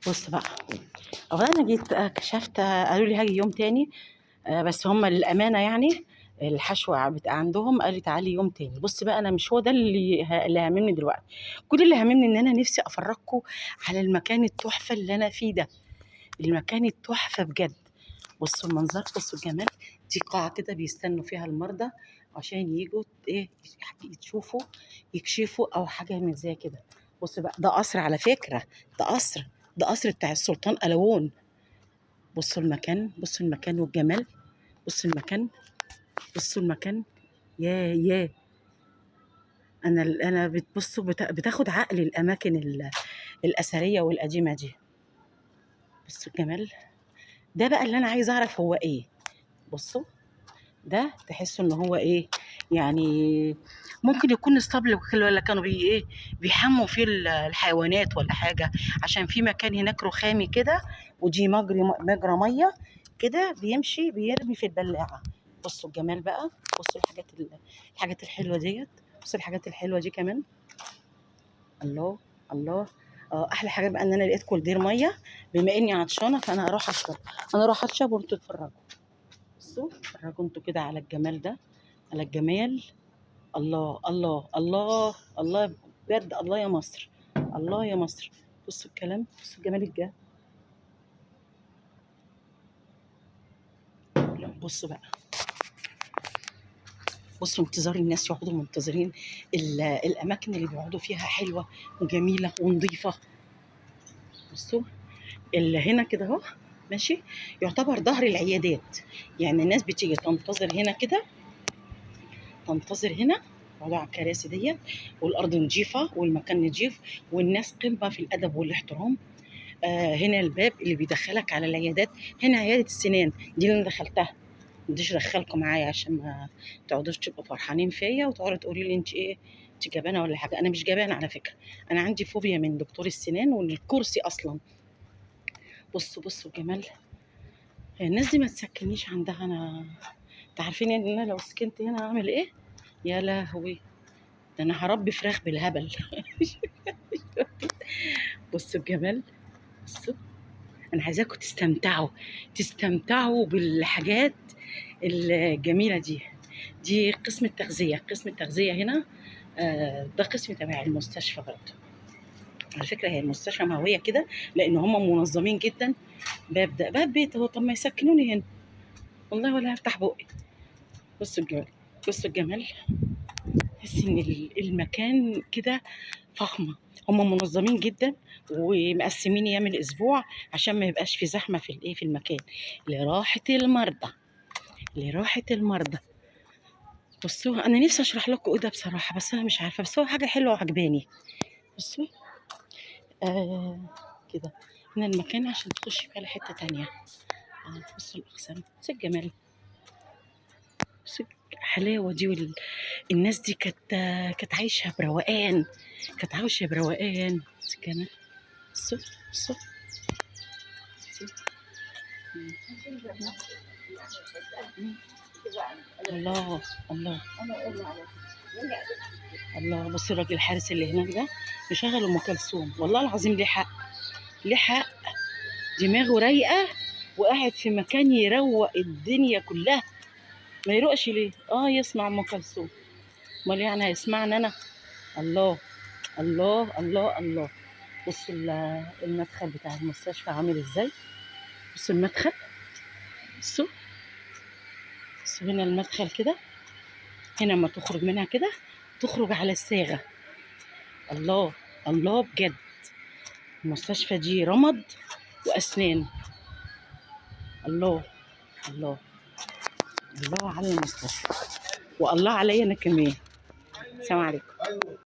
بص بقى، اولا انا جيت كشفت، قالوا لي هاجي يوم تاني. بس هم للامانه يعني الحشوه بتاع عندهم قال لي تعالي يوم تاني. بص بقى، انا مش هو ده اللي هاممني دلوقتي. كل اللي هاممني ان انا نفسي افرجكم على المكان التحفه اللي انا فيه ده. المكان التحفه بجد. بصوا المنظر، بصوا الجمال. دي قاعه كده بيستنوا فيها المرضى عشان يجوا ايه، يشوفوا، يكشفوا او حاجه من زي كده. بص بقى، ده قصر على فكره. ده قصر، ده قصر بتاع السلطان قلاوون. بصوا المكان، بصوا المكان والجمال. بصوا المكان، بصوا المكان. يا انا بتبصوا بتاخد عقلي الاماكن الاثريه والقديمه دي. بصوا الجمال. ده بقى اللي انا عايزه اعرف هو ايه. بصوا، ده تحسوا ان هو ايه يعني. ممكن يكون اسطبل ولا كانوا ايه بيحموا فيه الحيوانات ولا حاجه. عشان في مكان هناك رخامي كده، ودي مجرى ميه كده بيمشي بيرمي في البلاعه. بصوا الجمال بقى. بصوا الحاجات الحلوه ديت. بصوا الحاجات الحلوه دي كمان. الله، الله. احلى حاجه بقى ان انا لقيت كولدير ميه. بما اني عطشانه فانا هروح اشرب. انا اروح اشرب وانتوا تتفرجوا. بصوا اتفرجوا انتوا كده على الجمال ده، على الجمال. الله الله الله الله. بجد الله يا مصر، الله يا مصر. بصوا الكلام، بصوا الجمال بصوا بقى، بصوا انتظار الناس يقعدوا منتظرين. الاماكن اللي بيقعدوا فيها حلوه وجميله ونظيفه. بصوا اللي هنا كده اهو ماشي، يعتبر ظهر العيادات. يعني الناس بتيجي تنتظر هنا كده، تنتظر هنا، يقعدوا على الكراسي ديت، والارض نظيفه والمكان نظيف، والناس قمه في الادب والاحترام. هنا الباب اللي بيدخلك على العيادات. هنا عياده السنان دي اللي انا دخلتها. مديش ادخلكم معايا عشان ما تقعدوش تبقوا فرحانين فيا وتقعدوا تقولوا لي انت ايه، انت جبانه ولا حاجه. انا مش جبانه على فكره. انا عندي فوبيا من دكتور السنان ومن الكرسي اصلا. بصوا بصوا الجمال. الناس دي ما تسكنيش عندها. انا انت عارفين ان انا لو سكنت هنا هعمل ايه؟ يا لهوي، ده انا هربي فراخ بالهبل. بصوا الجمال. بصوا، انا عايزاكم تستمتعوا، تستمتعوا بالحاجات الجميله دي. دي قسم التغذيه، قسم التغذيه هنا. ده قسم تبع المستشفى برضه. على فكره هي المستشفى مهويه كده لان هم منظمين جدا. باب بيت اهو، طب ما يسكنوني هنا والله ولا هفتح بقي. بصوا الجمال، بصوا الجمال. تحس ان المكان كده فخمه. هم منظمين جدا ومقسمين ايام الاسبوع عشان ما يبقاش في زحمه في الايه في المكان. لراحه المرضى، لراحه المرضى. بصوا انا نفسي اشرح لكم ايه ده بصراحه، بس انا مش عارفه، بس هو حاجه حلوه وعجباني. بصوا آه كده. هنا المكان عشان تخشي بقى لحته تانية. بصوا الاقسام، بصوا الجمال، بصوا الحلاوه دي الناس دي كانت عايشه بروقان، كانت عايشه بروقان. بصوا الجمال. بصوا، بصوا، بصوا. الله الله الله. بصي الراجل الحارس اللي هناك ده مشغل ام كلثوم، والله العظيم ليه حق، ليه حق. دماغه رايقه وقاعد في مكان يروق الدنيا كلها. ما يروقش ليه؟ يسمع ام كلثوم. امال يعني هيسمعني انا؟ الله الله الله الله. بصوا المدخل بتاع المستشفى عامل ازاي. بصوا المدخل، بصوا، بصوا هنا المدخل كده. هنا ما تخرج منها كده تخرج على الصاغه. الله الله بجد. المستشفى دي رمد واسنان. الله الله الله على المستشفى، والله عليا انا كمان. السلام عليكم.